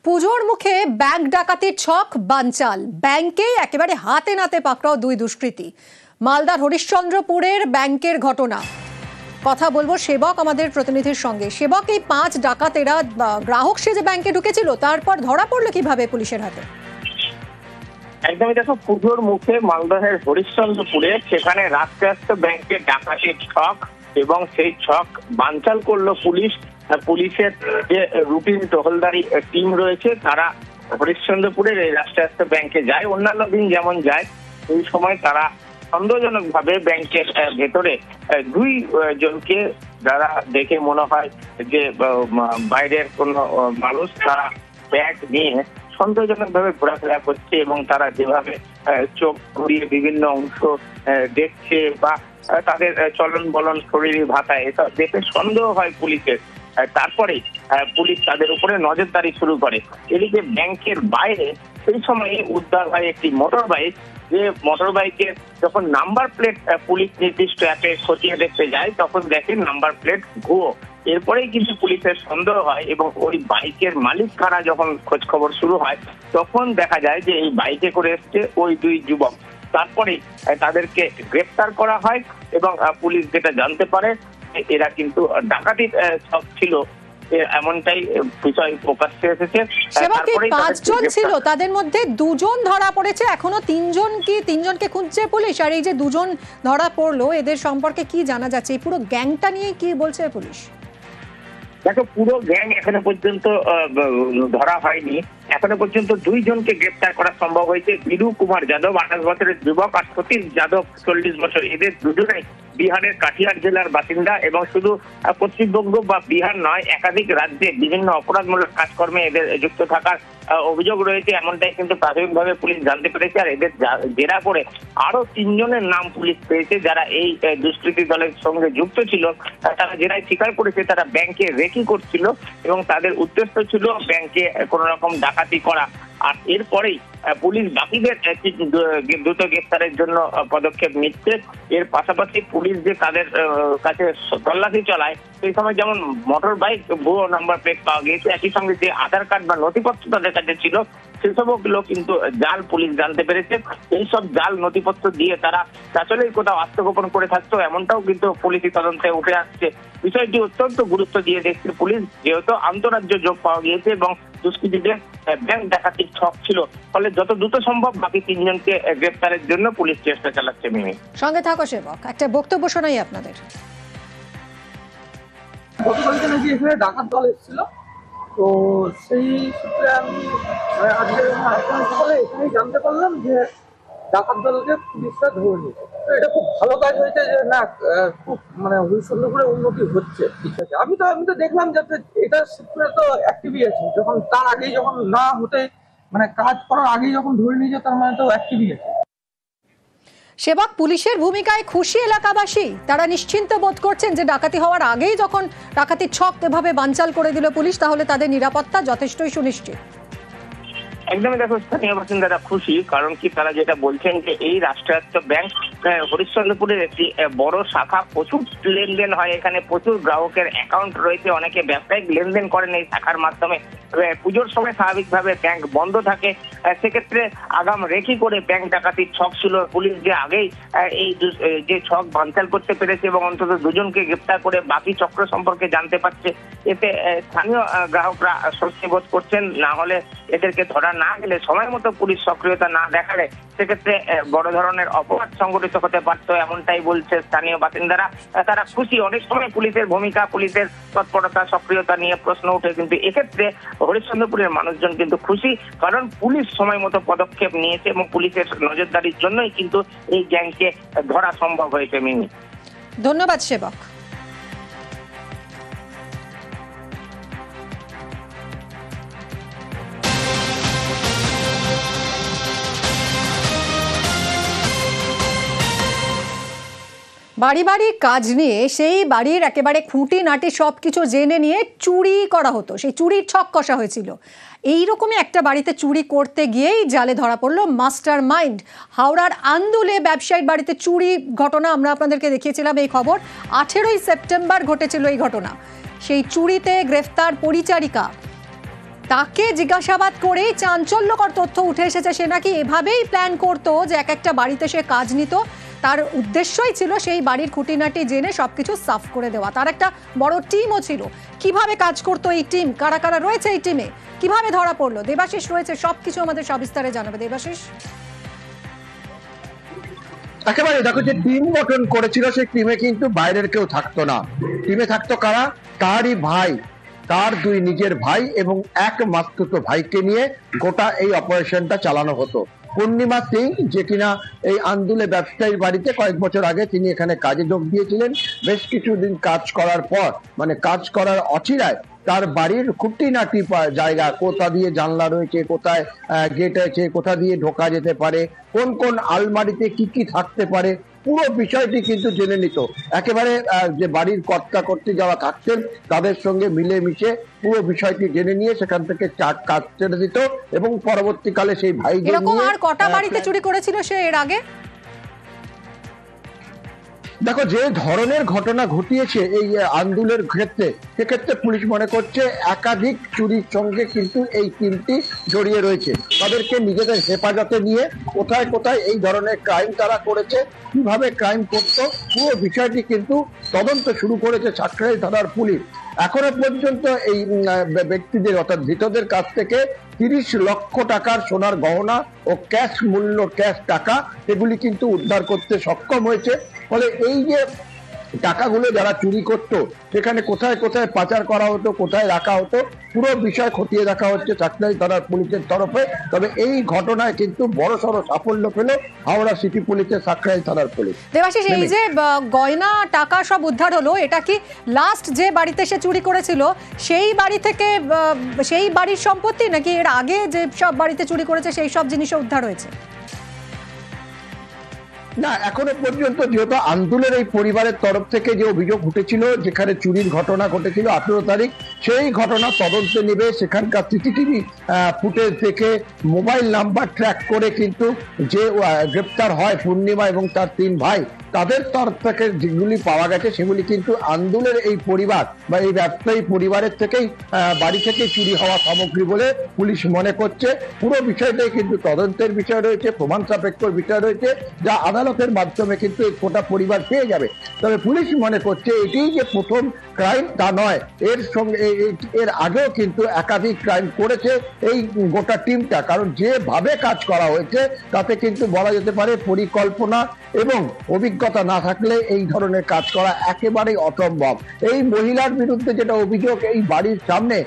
পুজোর মুখে ব্যাংক ডাকাতির ছক বানচাল। ব্যাংকেই একেবারে হাতে নাতে পাকড়াও দুই দুষ্কৃতী। মালদার হরিশ্চন্দ্রপুরের ব্যাংকের ঘটনা। কথা বলবো সেবক আমাদের প্রতিনিধির সঙ্গে। সেবক, এই 5 ডাকাতেরা গ্রাহক সেজে ব্যাংকে ঢুকেছিল, তারপর ধরা পড়লো কিভাবে পুলিশের হাতে? একদমই দেখো, পুজোর মুখে মালদহের হরিশ্চন্দ্রপুরে সেখানে রাষ্ট্রায়ত্ত ব্যাংকের ডাকাতির ছক এবং সেই ছক বানচাল করলো পুলিশ। পুলিশের যে রুটিন টহলদারি টিম রয়েছে তারা হরিশ্চন্দ্রপুরের এই রাষ্ট্রায়ত্ত ব্যাংকে যায়, অন্যান্য দিন যেমন যায়। এই সময় তারা সন্দেহজনক ভাবে ব্যাংকের ভেতরে 2 জনকে, যারা দেখে মনে হয় যে বাইরের কোনো মানুষ, তারা ব্যাগ নিয়ে সন্দেহজনক ভাবে ঘোরাফেরা করছে এবং তারা যেভাবে চোখ ঘুরিয়ে বিভিন্ন অংশ দেখছে বা তাদের চলন বলন, শরীরের ভাষা, এটা দেখে সন্দেহ হয় পুলিশের। তারপরে পুলিশ তাদের উপরে নজরদারি শুরু করে। এদিকে ব্যাংকের বাইরে সেই সময় উদ্ধার হয় একটি মোটর বাইক। যে মোটর বাইকের যখন নাম্বার প্লেট পুলিশ নির্দিষ্ট অ্যাপে খতিয়ে দেখতে যায়, তখন দেখে নাম্বার প্লেট ভুয়ো। এরপরেই কিন্তু পুলিশের সন্দেহ হয় এবং ওই বাইকের মালিক কারা যখন খোঁজ খবর শুরু হয়, তখন দেখা যায় যে এই বাইকে করে এসছে ওই 2 যুবক। তারপরে তাদেরকে গ্রেফতার করা হয় এবং পুলিশ যেটা জানতে পারে এরা কিন্তু ডাকাতির ছক ছিল, এমনটাই বিষয় প্রকাশ্যে এসেছে। সেবক, 5 জন ছিল, তাদের মধ্যে 2 জন ধরা পড়েছে, এখনো 3 জনকে খুঁজছে পুলিশ। আর এই যে 2 জন ধরা পড়লো, এদের সম্পর্কে কি জানা যাচ্ছে? এই পুরো গ্যাংটা নিয়ে কি বলছে পুলিশ? দেখো, পুরো গ্যাং এখনো পর্যন্ত ধরা হয়নি। এখনো পর্যন্ত 2 জনকে গ্রেপ্তার করা সম্ভব হয়েছে। বিরু কুমার যাদব 28 বছরের যুবক আর সতীশ যাদব 40 বছর। এদের দুজনেই বিহারের কাটিহার জেলার বাসিন্দা এবং শুধু পশ্চিমবঙ্গ বা বিহার নয়, একাধিক রাজ্যে বিভিন্ন অপরাধমূলক কাজকর্মে এদের যুক্ত থাকার অভিযোগ রয়েছে, এমনটাই কিন্তু প্রাথমিকভাবে পুলিশ জানতে পেরেছে। আর এদের জেরা করে আরো 3 জনের নাম পুলিশ পেয়েছে, যারা এই দুষ্কৃতী দলের সঙ্গে যুক্ত ছিল। তারা জেরায় স্বীকার করেছে তারা ব্যাংকে রেকি করছিল এবং তাদের উদ্দেশ্য ছিল ব্যাংকে কোনো রকম ডাকাতি করা। আর এরপরেই পুলিশ বাকিদের দ্রুত গ্রেফতারের জন্য পদক্ষেপ নিচ্ছে। এর পাশাপাশি পুলিশ যে তাদের কাছে তল্লাশি চালায়, সেই সময় যেমন মোটর বাইক ভুয়ো নাম্বার প্লেট পাওয়া গিয়েছে, একই সঙ্গে যে আধার কার্ড বা নথিপত্র তাদের কাছে ছিল সেসবগুলো কিন্তু জাল পুলিশ জানতে পেরেছে। এইসব জাল নথিপত্র দিয়ে তারা আসলেই কোথাও আত্মগোপন করে থাকতো, এমনটাও কিন্তু পুলিশি তদন্তে উঠে আসছে। বিষয়টি অত্যন্ত গুরুত্ব দিয়ে দেখছে পুলিশ, যেহেতু আন্তঃরাজ্য যোগ পাওয়া গিয়েছে এবং দুষ্কৃতীদের ব্যাংক ডাকাতির ছক ছিল। ফলে যত দ্রুত সম্ভব বাকি 3 জনকে গ্রেফতারের জন্য পুলিশ চেষ্টা চালাচ্ছে। মিমি, সঙ্গে থাকো সেবক, একটা বক্তব্য শোনাই আপনাদের। গতকালকে নাকি এখানে ডাকাত দল এসেছিল, তো সেই সূত্রে আমি আজকে সকালে এখানেই জানতে পারলাম যে ডাকাত দলকে পুলিশরা ধরে নিয়েছে। তো এটা খুব ভালো কাজ হয়েছে যে না, খুব মানে হরিশ্চন্দ্রপুরে উন্নতি হচ্ছে। ঠিক আছে, আমি তো দেখলাম যাতে এটা সূত্রে তো অ্যাক্টিভই আছে, যখন তার আগেই যখন না হতে মানে কাজ করার আগেই যখন ধরে নিয়েছে, তার মানে তো অ্যাক্টিভই আছে। সেবক, পুলিশের ভূমিকায় খুশি এলাকাবাসী? তারা নিশ্চিন্ত বোধ করছেন যে ডাকাতি হওয়ার আগেই যখন ডাকাতির ছক এভাবে বানচাল করে দিল পুলিশ, তাহলে তাদের নিরাপত্তা যথেষ্টই সুনিশ্চিত? একদমই দেখো, স্থানীয় বাসিন্দারা খুশি। কারণ কি, তারা যেটা বলছেন যে এই রাষ্ট্রায়ত্ত ব্যাংক হরিশ্চন্দ্রপুরের একটি বড় শাখা, প্রচুর লেনদেন হয় এখানে, প্রচুর গ্রাহকের অ্যাকাউন্ট রয়েছে, অনেকে ব্যবসায়িক লেনদেন করেন এই শাখার মাধ্যমে। পুজোর সময় স্বাভাবিকভাবে ব্যাংক বন্ধ থাকে, সেক্ষেত্রে আগাম রেখি করে ব্যাংক ডাকাতির ছক ছিল। পুলিশ যে আগেই এই যে ছক বানচাল করতে পেরেছে এবং অন্তত 2 জনকে গ্রেপ্তার করে বাকি চক্র সম্পর্কে জানতে পারছে, এতে স্থানীয় গ্রাহকরা স্বস্তি বোধ করছেন। না হলে এদেরকে ধরা না গেলে, সময় মতো পুলিশ সক্রিয়তা না দেখালে, সেক্ষেত্রে বড় ধরনের অপরাধ সংগঠিত হতে পারত, এমনটাই বলছে স্থানীয় বাসিন্দারা। তারা খুশি। অনেক সময় পুলিশের ভূমিকা, পুলিশের তৎপরতা, সক্রিয়তা নিয়ে প্রশ্ন ওঠে, কিন্তু এক্ষেত্রে হরিশ্চন্দ্রপুরের মানুষজন কিন্তু খুশি, কারণ পুলিশ সময় মতো পদক্ষেপ নিয়েছে এবং পুলিশের নজরদারির জন্যই কিন্তু এই গ্যাংকে ধরা সম্ভব হয়েছে। মিমি, ধন্যবাদ সেবক। বাড়ি বাড়ি কাজ নিয়ে সেই বাড়ির একেবারে খুঁটিনাটি সবকিছু জেনে নিয়ে চুরি করা হতো, সেই চুরির ছক কষা হয়েছিল। এইরকমই একটা বাড়িতে চুরি করতে গিয়েই জালে ধরা পড়লো মাস্টার মাইন্ড। হাওড়ার আন্দুলে ব্যবসায়ীর বাড়িতে চুরি ঘটনা আমরা আপনাদেরকে দেখিয়েছিলাম এই খবর। 18ই সেপ্টেম্বর ঘটেছিল এই ঘটনা। সেই চুরিতে গ্রেফতার পরিচারিকা। তাকে জিজ্ঞাসাবাদ করেই চাঞ্চল্যকর তথ্য উঠে এসেছে, সে নাকি এভাবেই প্ল্যান করতো যে এক একটা বাড়িতে সে কাজ নিত, তার উদ্দেশ্যই ছিল সেই বাড়ির খুঁটিনাটি জেনে সবকিছু সাফ করে দেওয়া। তার একটা বড় টিমও ছিল। কিভাবে কাজ করতো এই টিম, কারা কারা রয়েছে এই টিমে, কিভাবে ধরা পড়লো, দেবাশিস রয়েছে, সবকিছু আমাদের সবিস্তারে জানাবে। দেবাশিস, একেবারে দেখো, যে টিম গঠন করেছিল সেই টিমে কিন্তু বাইরের কেউ থাকতো না। টিমে থাকতো কারা? তারই ভাই, তার দুই নিজের ভাই এবং এক মাস্তুতো ভাইকে নিয়ে গোটা এই অপারেশনটা চালানো হতো। পূর্ণিমা সিং, যে কিনা এই আন্দুলে ব্যবসায়ীর বাড়িতে কয়েক বছর আগে তিনি এখানে কাজে যোগ দিয়েছিলেন, বেশ কিছুদিন কাজ করার পর, মানে কাজ করার অচিরায় তার বাড়ির খুঁটিনাটি জায়গা, কোথা দিয়ে জানলা রয়েছে, কোথায় গেট আছে, কোথা দিয়ে ঢোকা যেতে পারে, কোন কোন আলমারিতে কি কি থাকতে পারে, পুরো বিষয়টি কিন্তু জেনে নিত। একেবারে যে বাড়ির কর্তা কর্ত্রী যারা থাকতেন তাদের সঙ্গে মিলেমিশে পুরো বিষয়টি জেনে নিয়ে সেখান থেকে কাজ ছেড়ে দিত এবং পরবর্তীকালে সেই ভাই আর কটা বাড়িতে চুরি করেছিল সে এর আগে? দেখো, যে ধরনের ঘটনা ঘটিয়েছে এই আন্দুলের ক্ষেত্রে, সেক্ষেত্রে পুলিশ মনে করছে একাধিক চুরির সঙ্গে কিন্তু এই টিমটি জড়িয়ে রয়েছে। তাদেরকে নিজেদের হেফাজতে নিয়ে কোথায় কোথায় এই ধরনের ক্রাইম তারা করেছে, কিভাবে ক্রাইম করত, পুরো বিষয়টি কিন্তু তদন্ত শুরু করেছে সাঁকরাইল থানার পুলিশ। এখনো পর্যন্ত এই ব্যক্তিদের অর্থাৎ ধৃতদের কাছ থেকে 30 লক্ষ টাকার সোনার গহনা ও ক্যাশ মূল্য, ক্যাশ টাকা, এগুলি কিন্তু উদ্ধার করতে সক্ষম হয়েছে। ফলে এই যে টাকাগুলো যারা চুরি করতো সেখানে কোথায় কোথায় পাচার করা হতো, কোথায় রাখা হতো, পুরো বিষয় খতিয়ে দেখা হচ্ছে সাঁকরাইল থানার পুলিশের তরফে। তবে এই ঘটনায় কিন্তু বড়সড় সাফল্য পেল হাওড়া সিটি পুলিশের সাঁকরাইল থানার পুলিশ। দেবাশিস, এই যে গয়না টাকা সব উদ্ধার হলো, এটা কি লাস্ট যে বাড়িতে সে চুরি করেছিল সেই বাড়ি থেকে, সেই বাড়ির সম্পত্তি, নাকি এর আগে যে সব বাড়িতে চুরি করেছে সেই সব জিনিসও উদ্ধার হয়েছে? না, এখনো পর্যন্ত যেহেতু আন্দোলনের এই পরিবারের তরফ থেকে যে অভিযোগ উঠেছিল, যেখানে চুরির ঘটনা ঘটেছিল 18 তারিখ, সেই ঘটনা তদন্তে নেবে। সেখানকার সিসিটিভি ফুটেজ দেখে মোবাইল নাম্বার ট্র্যাক করে কিন্তু যে গ্রেপ্তার হয় পূর্ণিমা এবং তার 3 ভাই, তাদের তরফ থেকে যেগুলি পাওয়া গেছে সেগুলি কিন্তু আন্দোলনের এই পরিবার বা এই ব্যবসায়ী পরিবারের থেকেই বাড়ি থেকে চুরি হওয়া সামগ্রী বলে পুলিশ মনে করছে। পুরো বিষয়টাই কিন্তু তদন্তের বিষয় রয়েছে, প্রমাণ সাপেক্ষর বিষয় রয়েছে, যা আদালতের মাধ্যমে কিন্তু এই গোটা পরিবার পেয়ে যাবে। তবে পুলিশ মনে করছে এটি যে প্রথম ক্রাইম তা নয়, এর সঙ্গে এর আগেও কিন্তু একাধিক ক্রাইম করেছে এই গোটা টিমটা। কারণ যেভাবে কাজ করা হয়েছে তাতে কিন্তু বলা যেতে পারে পরিকল্পনা এবং অভিজ্ঞতা না থাকলে এই ধরনের কাজ করা একেবারেই অসম্ভব। এই মহিলার বিরুদ্ধে যেটা অভিযোগ, এই বাড়ির সামনে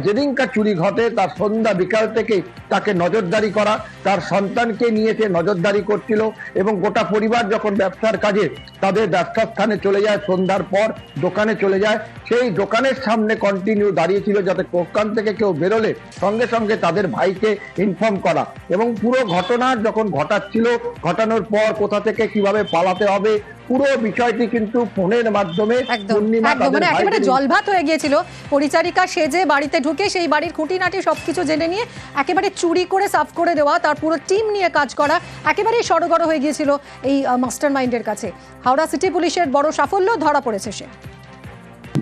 যেদিনকার চুরি ঘটে তার সন্ধ্যা বিকাল থেকেই তাকে নজরদারি করা, তার সন্তানকে নিয়ে সে নজরদারি করছিল এবং গোটা পরিবার যখন ব্যবসার কাজে তাদের ব্যবসার স্থানে চলে যায়, সন্ধ্যার পর দোকানে চলে যায়, সেই দোকানের সামনে কন্টিনিউ দাঁড়িয়েছিল যাতে দোকান থেকে কেউ বেরোলে সঙ্গে সঙ্গে তাদের ভাইকে ইনফর্ম করা। এবং পুরো ঘটনা যখন ঘটাচ্ছিল, ঘটানোর পর কোথা থেকে কিভাবে পালাতে হবে, পুরো বিষয়টি কিন্তু ফোনের মাধ্যমে একেবারে জলভাত হয়ে গিয়েছিল। পরিচারিকা সেজে বাড়িতে ঢুকে সেই বাড়ির খুঁটিনাটি সবকিছু জেনে নিয়ে একেবারে চুরি করে সাফ করে দেওয়া, তার পুরো টিম নিয়ে কাজ করা একেবারেই সড়গড় হয়ে গিয়েছিল এই মাস্টার মাইন্ডের কাছে। হাওড়া সিটি পুলিশের বড় সাফল্য, ধরা পড়েছে সে।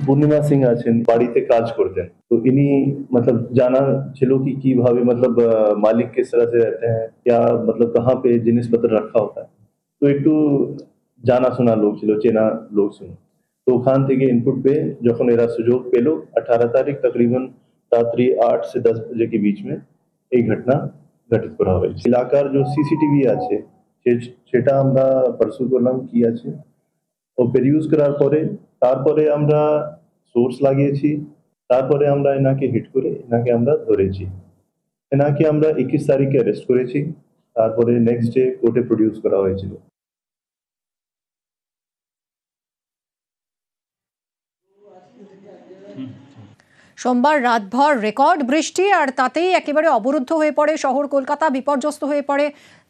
পূর্ণিমা সিং আছেন, বাড়িতে কাজ করতেন, তো ইনি मतलब জানা ছিল कि কিভাবে मतलब মালিক किस तरह से रहते हैं, क्या मतलब कहाँ पे জিনিসপত্র রাখা होता है, তো একটু জানা শোনা লোক ছিল, চেনা লোক ছিল। তো ওখান থেকে ইনপুট पे যখন এরা সুযোগ পেল 18 তারিখ तकरीबन রাত্রি 8 से 10 बजे के बीच में এই ঘটনা ঘটিত করা হয়েছে। এলাকার যে সিসিটিভি আছে সেটা আমরা পার্সু করলাম কি আছে, ওপেন ইউজ করার পরে তারপরে আমরা সোর্স লাগিয়েছি, তারপরে আমরা এনাকে হিট করে এনাকে আমরা ধরেছি। এনাকে আমরা 21 তারিখে অ্যারেস্ট করেছি, তারপরে নেক্সট ডে কোর্টে প্রডিউস করা হয়েছিল। সোমবার রাতভর রেকর্ড বৃষ্টি, আর তাতেই একেবারে অবরুদ্ধ হয়ে পড়ে শহর কলকাতা, বিপর্যস্ত হয়ে পড়ে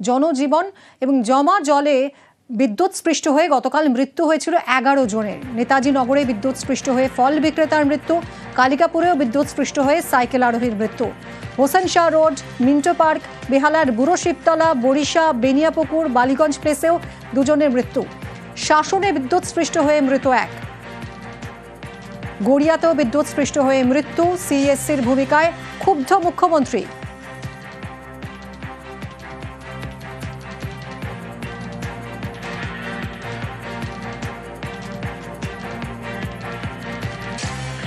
জনজীবন এবং জমা জলে বিদ্যুৎ স্পৃষ্ট হয়ে গতকাল মৃত্যু হয়েছিল 11 জনের। নেতাজি নগরে বিদ্যুৎ স্পৃষ্ট হয়ে ফল বিক্রেতার মৃত্যু, কালিকাপুরেও বিদ্যুৎ স্পৃষ্ট হয়ে সাইকেল আরোহীর মৃত্যু। Hossain Shah road, Minto park, বেহালার বুড়ো শিবতলা, বরিশা, বেনিয়াপুকুর, বালিগঞ্জ প্লেসেও 2 জনের মৃত্যু। শাসনে বিদ্যুৎ স্পৃষ্ট হয়ে মৃত 1। গড়িয়াতেও বিদ্যুৎস্পৃষ্ট হয়ে মৃত্যু, সিএসসির ভূমিকায় ক্ষুব্ধ মুখ্যমন্ত্রী।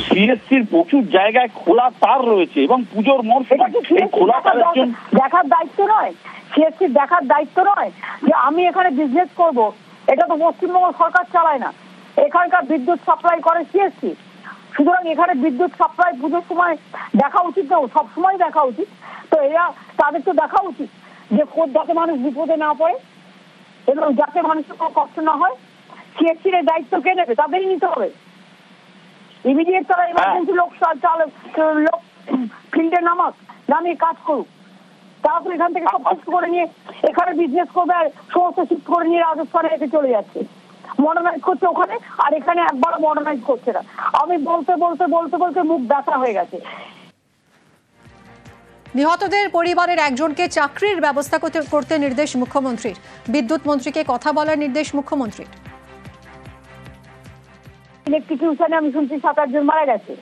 সিএসসির প্রচুর জায়গায় খোলা তার রয়েছে এবং পুজোর মরশুমে এই খোলা তারের জন্য দেখার দায়িত্ব নয়, সিএসসির দেখার দায়িত্ব নয় যে আমি এখানে বিজনেস করব। এটা তো পশ্চিমবঙ্গ সরকার চালায় না, এখানকার বিদ্যুৎ সাপ্লাই করে সিএসসি। সুতরাং এখানে বিদ্যুৎ সাপ্লাই পুজোর সময় দেখা উচিত না, সবসময় দেখা উচিত। তো এরা তাদের তো দেখা উচিত যে যাতে মানুষ বিপদে না পড়ে এবং যাতে মানুষের কোনো কষ্ট না হয়। সিএসসির এই দায়িত্ব কে নেবে? তাদেরই নিতে হবে। ইমিডিয়েট তারা ইমার্জেন্সি লোক ফিল্ডে নামিয়ে কাজ করুক। তারা তো এখান থেকে সব শিফট করে নিয়ে এখানে বিজনেস করবে আর সমস্ত শিফট করে নিয়ে রাজস্থানে এসে চলে যাচ্ছে, মডার্নাইজ করছে ওখানে, আর এখানে একবার মডার্নাইজ করছে না। আমি বলতে বলতে বলতে বলতে মুখ ব্যথা হয়ে গেছে। নিহতদের পরিবারের একজনকে চাকরির ব্যবস্থা করতে নির্দেশ মুখ্যমন্ত্রীর। বিদ্যুৎ মন্ত্রীকে কথা বলার নির্দেশ মুখ্যমন্ত্রীর। ইলেকট্রিকিউশনে আমি শুনছি 7-8 জন মারা গেছে।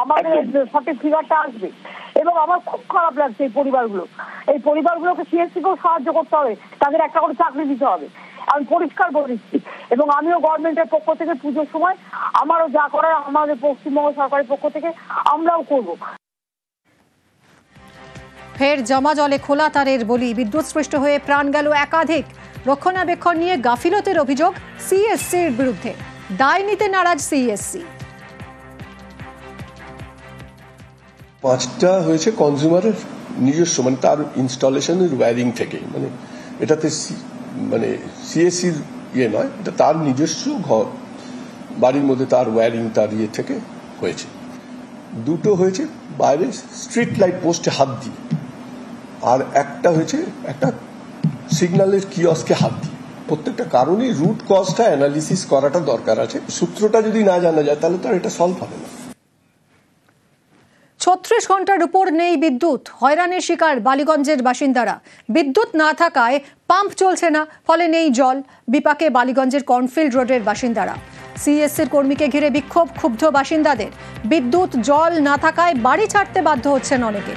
আমাদের সঠিক ফিগারটা আসবে এবং আমার খুব খারাপ লাগছে এই পরিবারগুলোকে সিএসসিকেও সাহায্য করতে হবে, তাদের একটা করে চাকরি দিতে হবে। আমি পরিষ্কার বলে দিচ্ছি এবং আমিও গভর্নমেন্টের পক্ষ থেকে পুজোর সময় আমারও যা করার আমাদের পশ্চিমবঙ্গ সরকারের পক্ষ থেকে আমরাও করব। ফের জমা জলে খোলা তারের বলি, বিদ্যুৎস্পৃষ্ট হয়ে প্রাণ গেল একাধিক। রক্ষণাবেক্ষণ নিয়ে গাফিলতির অভিযোগ সিএসসির বিরুদ্ধে, দায় নিতে নারাজ সিএসসি। 5টা হয়েছে কনজিউমারের নিজস্ব, মানে তার ইনস্টলেশনের ওয়্যারিং থেকে, মানে এটাতে সিএসসির ইয়ে নয়, এটা তার নিজস্ব ঘর বাড়ির মধ্যে তার ওয়্যারিং তার ইয়ে থেকে হয়েছে। 2টো হয়েছে বাইরে স্ট্রিট লাইট পোস্টে হাত দিয়ে, আর একটা হয়েছে একটা সিগন্যালের কিয়স্কে হাত দিয়ে। প্রত্যেকটা কারণেই রুট কজটা অ্যানালিসিস করাটা দরকার আছে। সূত্রটা যদি না জানা যায় তাহলে তো আর এটা সলভ হবে না। 36 ঘন্টার উপর নেই বিদ্যুৎ, হয়রানির শিকার বালিগঞ্জের বাসিন্দারা। বিদ্যুৎ না থাকায় পাম্প চলছে না, ফলে নেই জল। বিপাকে বালিগঞ্জের কর্নফিল্ড রোডের বাসিন্দারা। সিএসসির কর্মীকে ঘিরে বিক্ষোভ ক্ষুব্ধ বাসিন্দাদের। বিদ্যুৎ জল না থাকায় বাড়ি ছাড়তে বাধ্য হচ্ছেন অনেকে।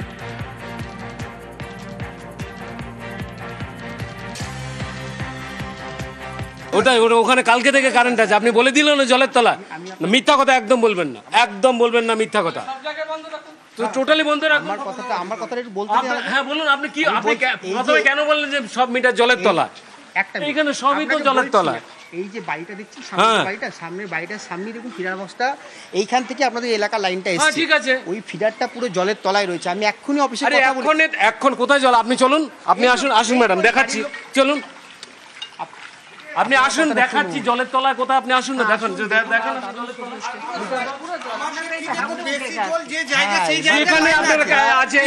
ওটাই ওখানে কালকে থেকে কারেন্ট আছে, আপনি বলে দিলেন না জলের তলা। মিথ্যা কথা একদম বলবেন না, একদম বলবেন না মিথ্যা কথা। টোটালি বন্ধ রাখুন। আমার কথাটা একটু বলতে দিন। হ্যাঁ বলুন, আপনি প্রথমে কেন বললেন যে সব মিটার জলের তলা? এখানে সবই তো জলের তলা। এই যে বাড়িটা দেখছি, সামনের বাড়িটার সামনে দেখুন ফিডার বক্সটা, এইখান থেকে আপনাদের এলাকার লাইনটা এসেছে। ঠিক আছে, ওই ফিডারটা পুরো জলের তলায় রয়েছে। আমি এক্ষুনি অফিসে কথা বলি। এখন কোথায় জল? আপনি চলুন, আপনি আসুন ম্যাডাম, দেখাচ্ছি। চলুন আপনি আসুন, দেখাচ্ছি জলের তলায় কোথায়। আপনি আসুন না, দেখুন দেখেন এখানে আপনার আছে,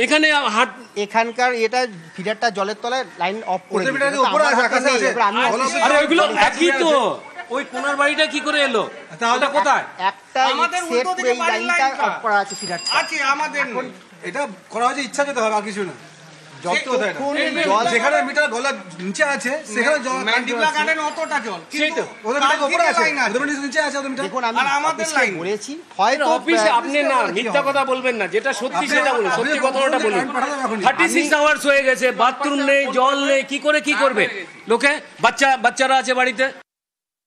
এখানে এখানকার এটা ফিডারটা জলের তলায় লাইন অফ করে ওইগুলো একই তো। ওই কোনার বাড়িটা কি করে এলো? তাহলে কোথায় একটা সেট এই লাইনটা অফ করা আছে, ফিডারটা আছে আমাদের। এটা করা হয়েছে ইচ্ছা যেতে হবে, আর কিছু না। যেখানে মিটার গলা নিচে আছে সেখানে জল, ম্যান্ডিবলা গার্ডেন অতটা জল, কিন্তু ওদের মিটার উপরে আছে, ওদের মিটার নিচে আছে ওদের মিটার। দেখুন আমি আমাদের লাইন বলেছি, হয়তো অফিসে আপনি না মিথ্যা কথা বলবেন না, যেটা সত্যি সেটা বলুন, সত্যি কথাটা বলুন। 36 আওয়ার্স হয়ে গেছে, বাথরুম নেই, জল নেই, কি করবে লোকে? বাচ্চারা আছে বাড়িতে।